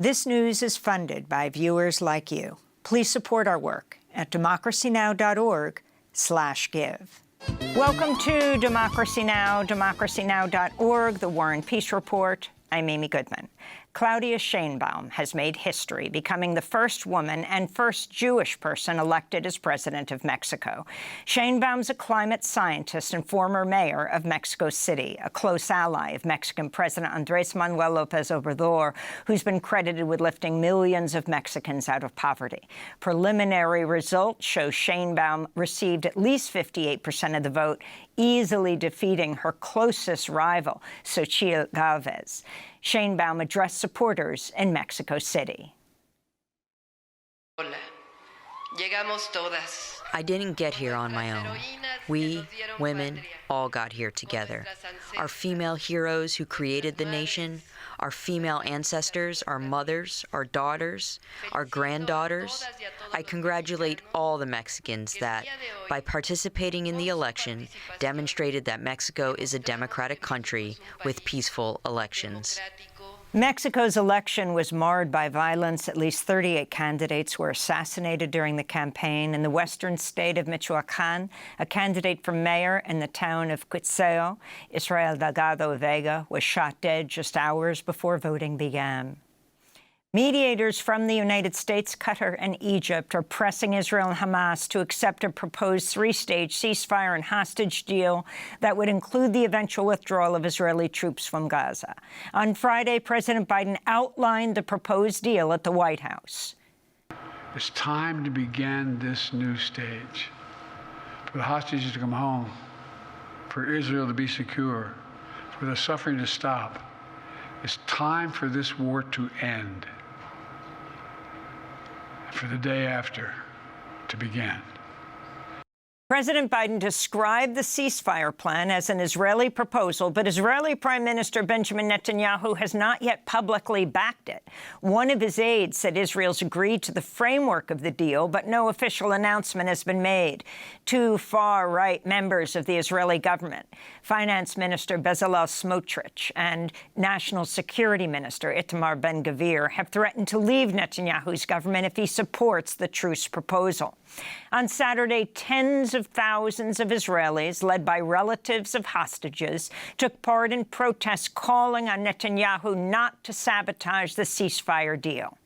This news is funded by viewers like you. Please support our work at democracynow.org/give. Welcome to Democracy Now!, democracynow.org, the War and Peace Report. I'm Amy Goodman. Claudia Sheinbaum has made history, becoming the first woman and first Jewish person elected as president of Mexico. Sheinbaum's a climate scientist and former mayor of Mexico City, a close ally of Mexican President Andrés Manuel López Obrador, who's been credited with lifting millions of Mexicans out of poverty. Preliminary results show Sheinbaum received at least 58% of the vote, easily defeating her closest rival, Xochitl Gálvez. Sheinbaum addressed supporters in Mexico City. I didn't get here on my own. We, women, all got here together. Our female heroes who created the nation, our female ancestors, our mothers, our daughters, our granddaughters. I congratulate all the Mexicans that, by participating in the election, demonstrated that Mexico is a democratic country with peaceful elections. Mexico's election was marred by violence. At least 38 candidates were assassinated during the campaign. In the western state of Michoacán, a candidate for mayor in the town of Cuitzeo, Israel Delgado Vega, was shot dead just hours before voting began. Mediators from the United States, Qatar, and Egypt are pressing Israel and Hamas to accept a proposed three-stage ceasefire and hostage deal that would include the eventual withdrawal of Israeli troops from Gaza. On Friday, President Biden outlined the proposed deal at the White House. It's time to begin this new stage, for the hostages to come home, for Israel to be secure, for the suffering to stop. It's time for this war to end, for the day after to begin. President Biden described the ceasefire plan as an Israeli proposal, but Israeli Prime Minister Benjamin Netanyahu has not yet publicly backed it. One of his aides said Israel's agreed to the framework of the deal, but no official announcement has been made. Two far-right members of the Israeli government, Finance Minister Bezalel Smotrich and National Security Minister Itamar Ben-Gvir, have threatened to leave Netanyahu's government if he supports the truce proposal. On Saturday, tens of thousands of Israelis, led by relatives of hostages, took part in protests calling on Netanyahu not to sabotage the ceasefire deal.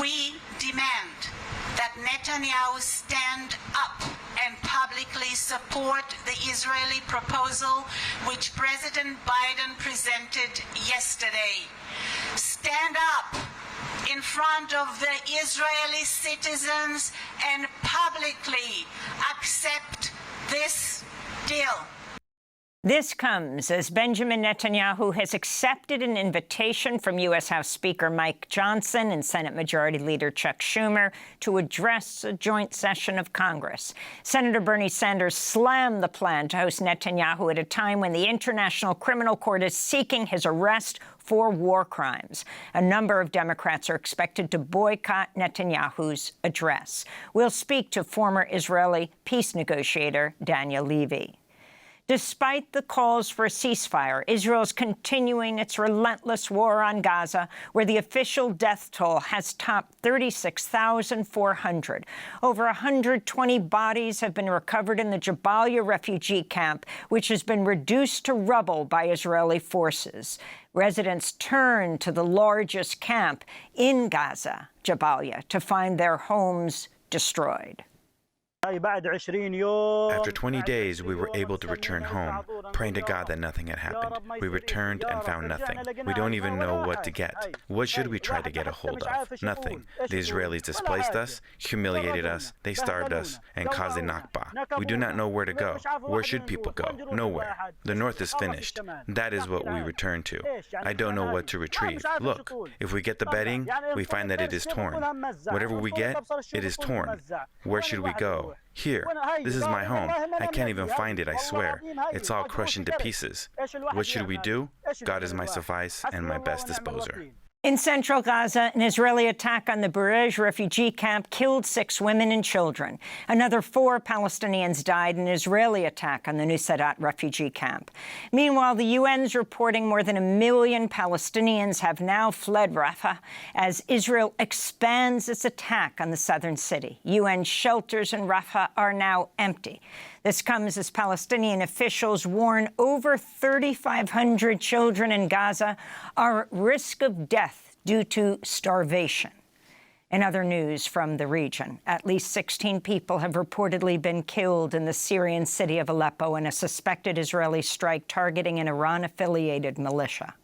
We demand that Netanyahu stand up and publicly support the Israeli proposal which President Biden presented yesterday. Stand up in front of the Israeli citizens and publicly accept this deal. This comes as Benjamin Netanyahu has accepted an invitation from U.S. House Speaker Mike Johnson and Senate Majority Leader Chuck Schumer to address a joint session of Congress. Senator Bernie Sanders slammed the plan to host Netanyahu at a time when the International Criminal Court is seeking his arrest for war crimes. A number of Democrats are expected to boycott Netanyahu's address. We'll speak to former Israeli peace negotiator Daniel Levy. Despite the calls for a ceasefire, Israel is continuing its relentless war on Gaza, where the official death toll has topped 36,400. Over 120 bodies have been recovered in the Jabalia refugee camp, which has been reduced to rubble by Israeli forces. Residents turn to the largest camp in Gaza, Jabalia, to find their homes destroyed. After 20 days, we were able to return home, praying to God that nothing had happened. We returned and found nothing. We don't even know what to get. What should we try to get a hold of? Nothing. The Israelis displaced us, humiliated us, they starved us, and caused a Nakba. We do not know where to go. Where should people go? Nowhere. The north is finished. That is what we return to. I don't know what to retrieve. Look, if we get the bedding, we find that it is torn. Whatever we get, it is torn. Where should we go? Here. This is my home. I can't even find it, I swear. It's all crushed into pieces. What should we do? God is my suffice and my best disposer. In central Gaza, an Israeli attack on the Burej refugee camp killed 6 women and children. Another 4 Palestinians died in an Israeli attack on the Nuseirat refugee camp. Meanwhile, the UN's reporting more than 1 million Palestinians have now fled Rafah as Israel expands its attack on the southern city. UN shelters in Rafah are now empty. This comes as Palestinian officials warn over 3,500 children in Gaza are at risk of death due to starvation. In other news from the region, at least 16 people have reportedly been killed in the Syrian city of Aleppo in a suspected Israeli strike targeting an Iran-affiliated militia.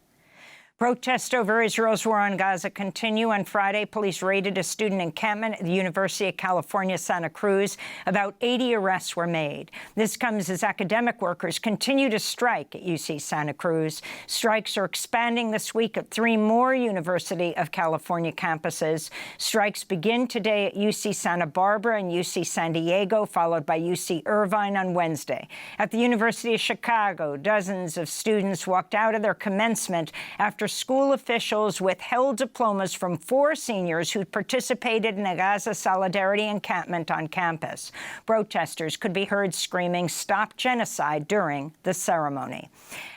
Protests over Israel's war on Gaza continue. On Friday, police raided a student encampment at the University of California, Santa Cruz. About 80 arrests were made. This comes as academic workers continue to strike at UC Santa Cruz. Strikes are expanding this week at 3 more University of California campuses. Strikes begin today at UC Santa Barbara and UC San Diego, followed by UC Irvine on Wednesday. At the University of Chicago, dozens of students walked out of their commencement after school officials withheld diplomas from 4 seniors who participated in a Gaza Solidarity encampment on campus. Protesters could be heard screaming, "Stop genocide," during the ceremony.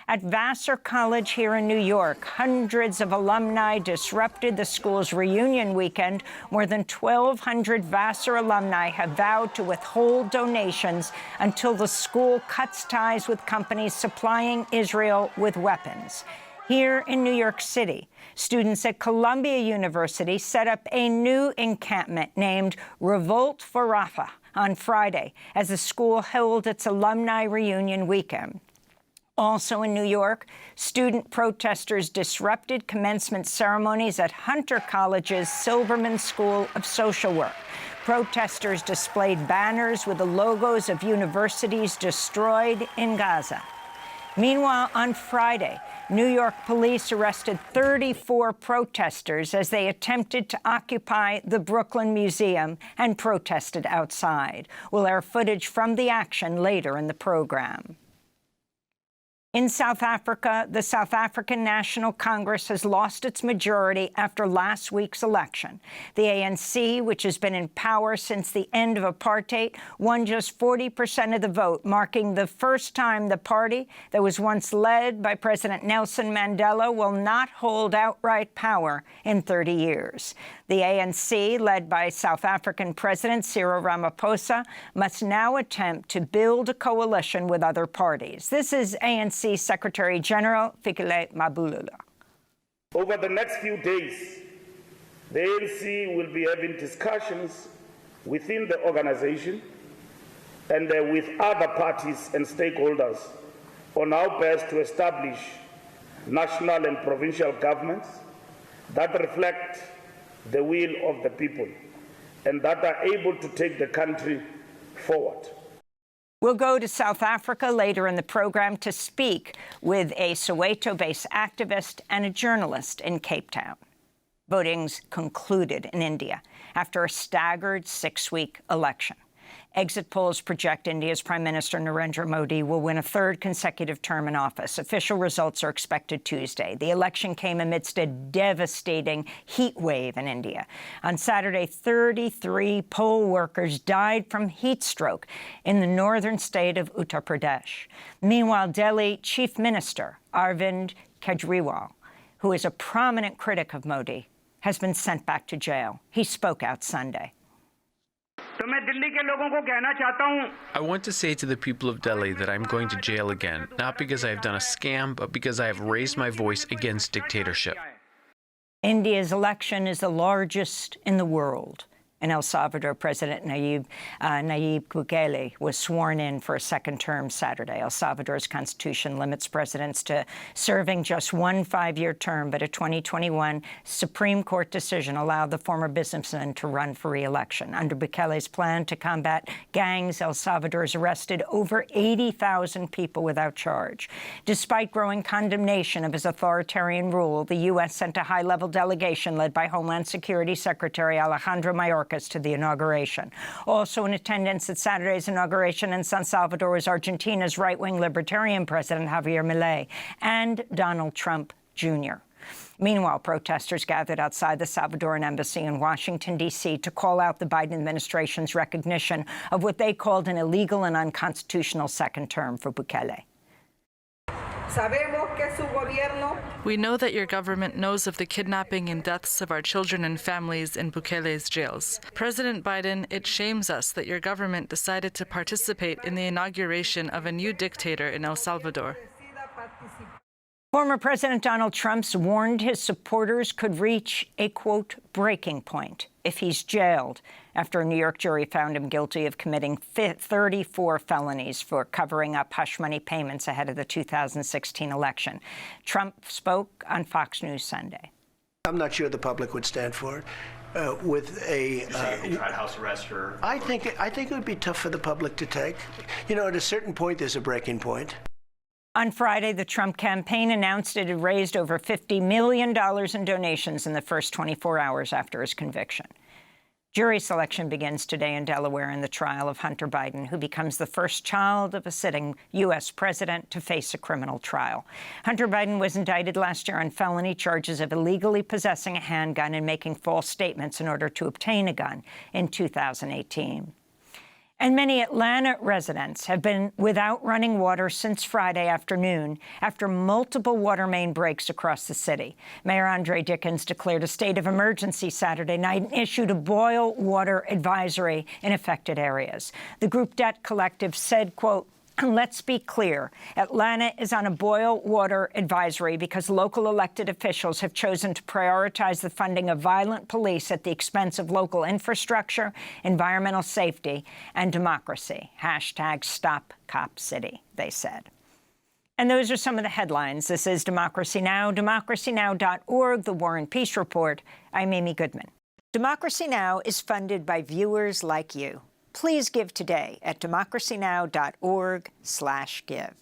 At Vassar College here in New York, hundreds of alumni disrupted the school's reunion weekend. More than 1,200 Vassar alumni have vowed to withhold donations until the school cuts ties with companies supplying Israel with weapons. Here in New York City, students at Columbia University set up a new encampment named Revolt for Rafah on Friday as the school held its alumni reunion weekend. Also in New York, student protesters disrupted commencement ceremonies at Hunter College's Silverman School of Social Work. Protesters displayed banners with the logos of universities destroyed in Gaza. Meanwhile, on Friday, New York police arrested 34 protesters as they attempted to occupy the Brooklyn Museum and protested outside. We'll air footage from the action later in the program. In South Africa, the South African National Congress has lost its majority after last week's election. The ANC, which has been in power since the end of apartheid, won just 40% of the vote, marking the first time the party that was once led by President Nelson Mandela will not hold outright power in 30 years. The ANC, led by South African President Cyril Ramaphosa, must now attempt to build a coalition with other parties. This is ANC Secretary General Fikile Mabulula. Over the next few days, the ANC will be having discussions within the organization and with other parties and stakeholders on how best to establish national and provincial governments that reflect the will of the people and that are able to take the country forward. We'll go to South Africa later in the program to speak with a Soweto-based activist and a journalist in Cape Town. Voting's concluded in India after a staggered 6-week election. Exit polls project India's Prime Minister Narendra Modi will win a 3rd consecutive term in office. Official results are expected Tuesday. The election came amidst a devastating heat wave in India. On Saturday, 33 poll workers died from heat stroke in the northern state of Uttar Pradesh. Meanwhile, Delhi Chief Minister Arvind Kejriwal, who is a prominent critic of Modi, has been sent back to jail. He spoke out Sunday. I want to say to the people of Delhi that I'm going to jail again, not because I have done a scam, but because I have raised my voice against dictatorship. India's election is the largest in the world. In El Salvador, President Nayib Bukele was sworn in for a 2nd term Saturday. El Salvador's constitution limits presidents to serving just 1 5-year term, but a 2021 Supreme Court decision allowed the former businessman to run for re-election. Under Bukele's plan to combat gangs, El Salvador has arrested over 80,000 people without charge. Despite growing condemnation of his authoritarian rule, the U.S. sent a high-level delegation led by Homeland Security Secretary Alejandro Mayorkas to the inauguration. Also in attendance at Saturday's inauguration in San Salvador was Argentina's right-wing libertarian president Javier Milei and Donald Trump Jr. Meanwhile, protesters gathered outside the Salvadoran embassy in Washington, D.C. to call out the Biden administration's recognition of what they called an illegal and unconstitutional second term for Bukele. We know that your government knows of the kidnapping and deaths of our children and families in Bukele's jails. President Biden, it shames us that your government decided to participate in the inauguration of a new dictator in El Salvador. Former President Donald Trump warned his supporters could reach a, quote, breaking point if he's jailed after a New York jury found him guilty of committing 34 felonies for covering up hush money payments ahead of the 2016 election. Trump spoke on Fox News Sunday. I'm not sure the public would stand for it. With a tried house arrest or I think it would be tough for the public to take. You know, at a certain point, there's a breaking point. On Friday, the Trump campaign announced it had raised over $50 million in donations in the first 24 hours after his conviction. Jury selection begins today in Delaware in the trial of Hunter Biden, who becomes the first child of a sitting U.S. president to face a criminal trial. Hunter Biden was indicted last year on felony charges of illegally possessing a handgun and making false statements in order to obtain a gun in 2018. And many Atlanta residents have been without running water since Friday afternoon after multiple water main breaks across the city. Mayor Andre Dickens declared a state of emergency Saturday night and issued a boil water advisory in affected areas. The group Debt Collective said, quote, "Let's be clear. Atlanta is on a boil water advisory because local elected officials have chosen to prioritize the funding of violent police at the expense of local infrastructure, environmental safety, and democracy. Hashtag Stop Cop City," they said. And those are some of the headlines. This is Democracy Now!, democracynow.org, The War and Peace Report. I'm Amy Goodman. Democracy Now! Is funded by viewers like you. Please give today at democracynow.org/give.